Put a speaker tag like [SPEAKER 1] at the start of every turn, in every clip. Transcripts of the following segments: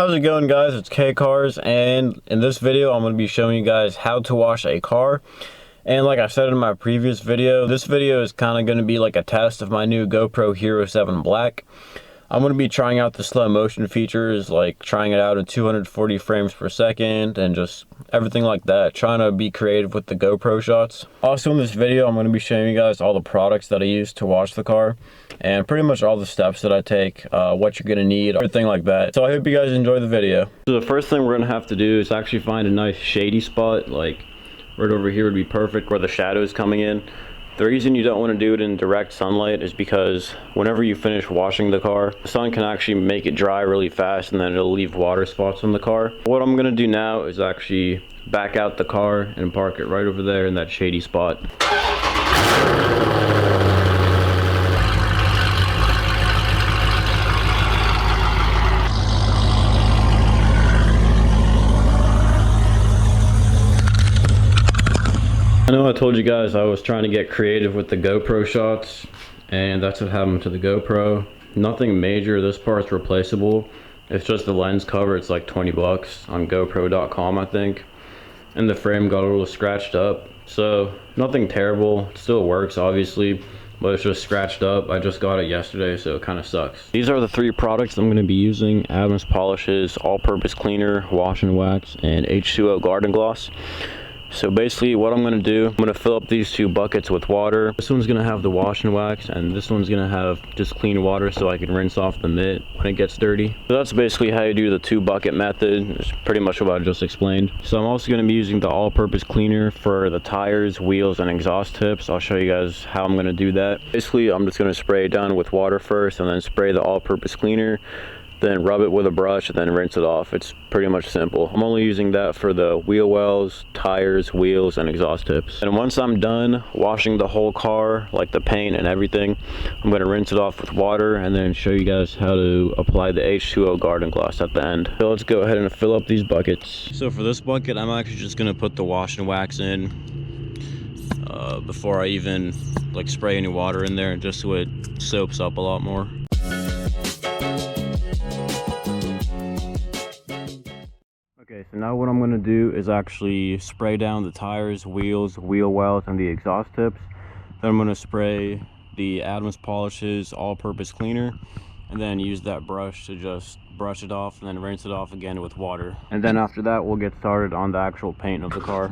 [SPEAKER 1] How's it going, guys? It's K Cars, and in this video I'm going to be showing you guys how to wash a car. And like I said in my previous video, this video is kind of going to be like a test of my new GoPro Hero 7 Black. I'm going to be trying out the slow motion features, like trying it out in 240 frames per second and just everything like that, trying to be creative with the GoPro shots. Also in this video, I'm going to be showing you guys all the products that I use to wash the car and pretty much all the steps that I take, what you're going to need, everything like that. So I hope you guys enjoy the video. So the first thing we're going to have to do is actually find a nice shady spot, like right over here would be perfect where the shadow is coming in. The reason you don't want to do it in direct sunlight is because whenever you finish washing the car, the sun can actually make it dry really fast and then it'll leave water spots on the car. What I'm going to do now is actually back out the car and park it right over there in that shady spot. I know I told you guys I was trying to get creative with the GoPro shots, and that's what happened to the GoPro. Nothing major, this part's replaceable. It's just the lens cover, it's like 20 bucks on GoPro.com I think. And the frame got a little scratched up. So nothing terrible, it still works obviously, but it's just scratched up. I just got it yesterday, so it kind of sucks. These are the three products I'm going to be using: Adams Polishes, All-Purpose Cleaner, Wash and Wax, and H2O Garden Gloss. So basically what I'm going to do, I'm going to fill up these two buckets with water. This one's going to have the wash and wax, and this one's going to have just clean water so I can rinse off the mitt when it gets dirty. So that's basically how you do the two bucket method. It's pretty much what I just explained. So I'm also going to be using the all-purpose cleaner for the tires, wheels, and exhaust tips. I'll show you guys how I'm going to do that. Basically I'm just going to spray it down with water first and then spray the all-purpose cleaner, then rub it with a brush and then rinse it off. It's pretty much simple. I'm only using that for the wheel wells, tires, wheels, and exhaust tips. And once I'm done washing the whole car, like the paint and everything, I'm gonna rinse it off with water and then show you guys how to apply the H2O Garden Gloss at the end. So let's go ahead and fill up these buckets. So for this bucket, I'm actually just gonna put the wash and wax in before I even like spray any water in there, just so it soaks up a lot more. Okay, so now what I'm going to do is actually spray down the tires, wheels, wheel wells, and the exhaust tips. Then I'm going to spray the Adams Polishes all-purpose cleaner, and then use that brush to just brush it off and then rinse it off again with water. And then after that, we'll get started on the actual paint of the car.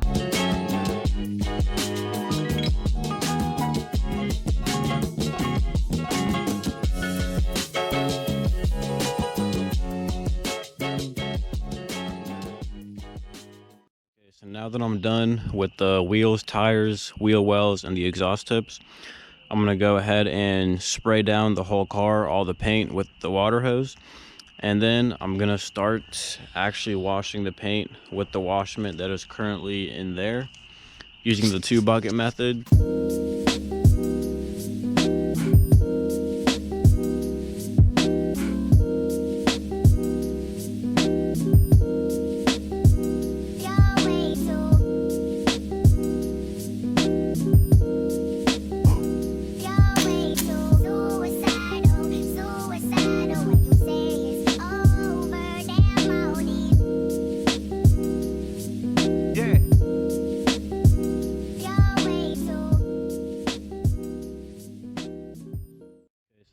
[SPEAKER 1] So now that I'm done with the wheels, tires, wheel wells, and the exhaust tips, I'm going to go ahead and spray down the whole car, all the paint, with the water hose. And then I'm going to start actually washing the paint with the wash mitt that is currently in there, using the two bucket method.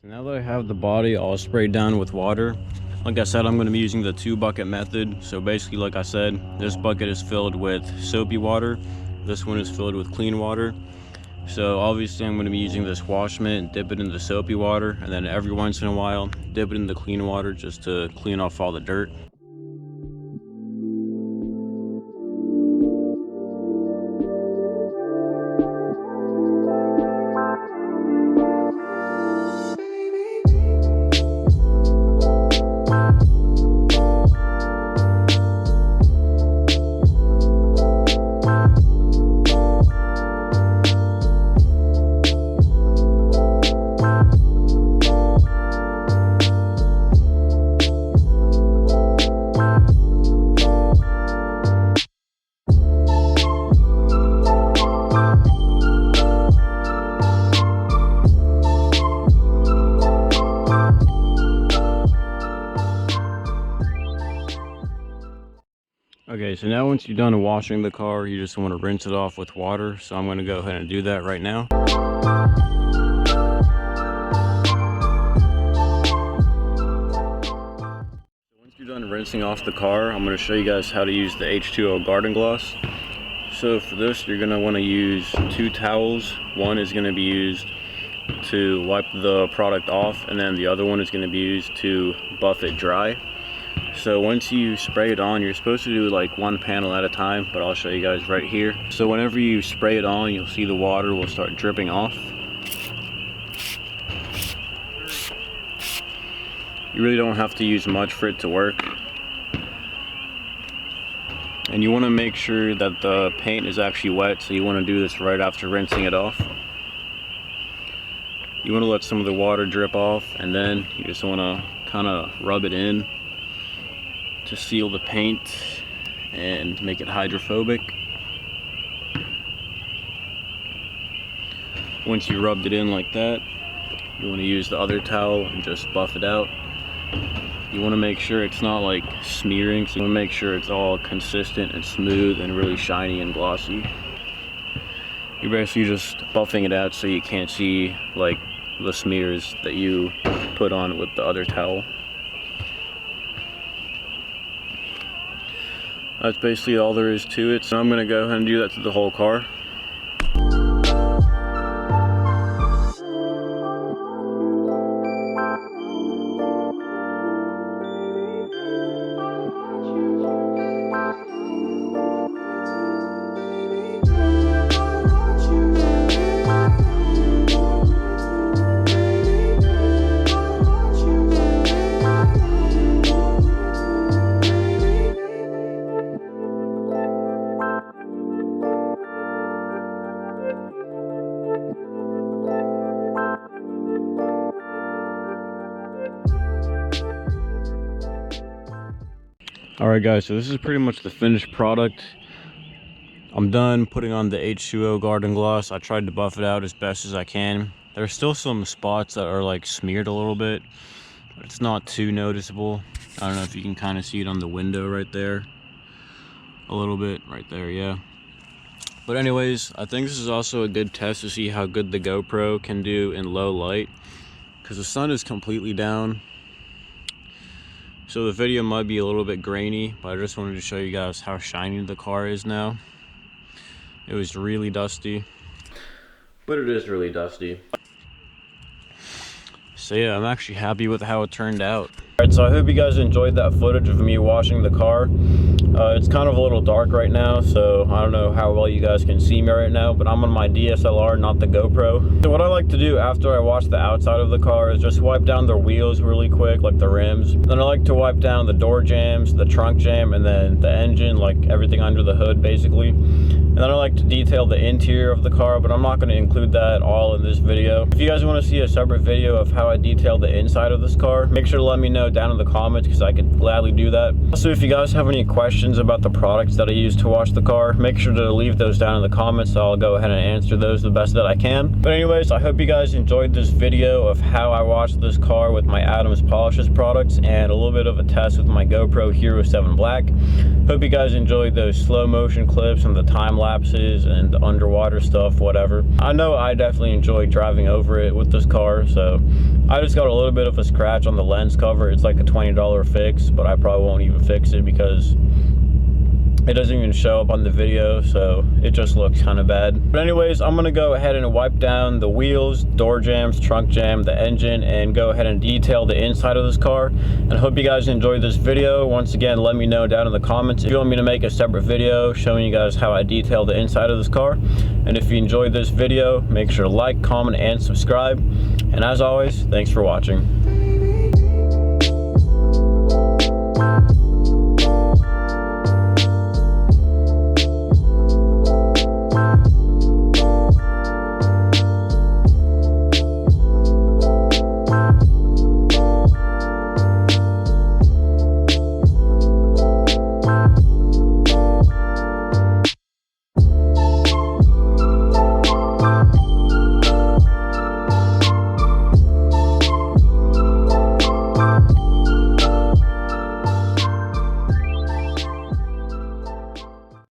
[SPEAKER 1] Now that I have the body all sprayed down with water, like I said, I'm going to be using the two bucket method. So basically, like I said, this bucket is filled with soapy water, this one is filled with clean water. So obviously I'm going to be using this wash mitt, dip it in the soapy water, and then every once in a while dip it in the clean water just to clean off all the dirt. Okay, so now once you're done washing the car, you just want to rinse it off with water. So I'm going to go ahead and do that right now. Once you're done rinsing off the car, I'm going to show you guys how to use the H2O garden gloss. So for this, you're going to want to use 2 towels. One is going to be used to wipe the product off, and then the other one is going to be used to buff it dry. So once you spray it on, you're supposed to do like 1 panel at a time, but I'll show you guys right here. So whenever you spray it on, you'll see the water will start dripping off. You really don't have to use much for it to work. And you want to make sure that the paint is actually wet, so you want to do this right after rinsing it off. You want to let some of the water drip off, and then you just want to kind of rub it in to seal the paint and make it hydrophobic. Once you rubbed it in like that, you want to use the other towel and just buff it out. You want to make sure it's not like smearing, so you want to make sure it's all consistent and smooth and really shiny and glossy. You're basically just buffing it out so you can't see like the smears that you put on with the other towel. That's basically all there is to it. So I'm going to go ahead and do that to the whole car. Alright guys, so this is pretty much the finished product. I'm done putting on the H2O garden gloss. I tried to buff it out as best as I can. There's still some spots that are like smeared a little bit, but it's not too noticeable. I don't know if you can kind of see it on the window right there. A little bit right there, yeah. But anyways, I think this is also a good test to see how good the GoPro can do in low light, because the sun is completely down. So the video might be a little bit grainy, but I just wanted to show you guys how shiny the car is now. It was really dusty, but it is really dusty. So yeah, I'm actually happy with how it turned out. Alright, so I hope you guys enjoyed that footage of me washing the car. It's kind of a little dark right now, so I don't know how well you guys can see me right now, but I'm on my DSLR, not the GoPro. So what I like to do after I wash the outside of the car is just wipe down the wheels really quick, like the rims. Then I like to wipe down the door jambs, the trunk jam, and then the engine, like everything under the hood basically. And then I like to detail the interior of the car, but I'm not going to include that all in this video. If you guys want to see a separate video of how I detail the inside of this car, make sure to let me know down in the comments, because I could gladly do that. Also, if you guys have any questions about the products that I use to wash the car, make sure to leave those down in the comments. So I'll go ahead and answer those the best that I can. But anyways, I hope you guys enjoyed this video of how I washed this car with my Adams Polishes products and a little bit of a test with my GoPro Hero 7 Black. Hope you guys enjoyed those slow motion clips and the time lapses and the underwater stuff, whatever. I know I definitely enjoyed driving over it with this car. So I just got a little bit of a scratch on the lens cover. It's like a $20 fix, but I probably won't even fix it because it doesn't even show up on the video, so it just looks kind of bad. But anyways, I'm gonna go ahead and wipe down the wheels, door jambs, trunk jam, the engine, and go ahead and detail the inside of this car. And I hope you guys enjoyed this video. Once again, let me know down in the comments if you want me to make a separate video showing you guys how I detail the inside of this car. And if you enjoyed this video, make sure to like, comment, and subscribe. And as always, thanks for watching.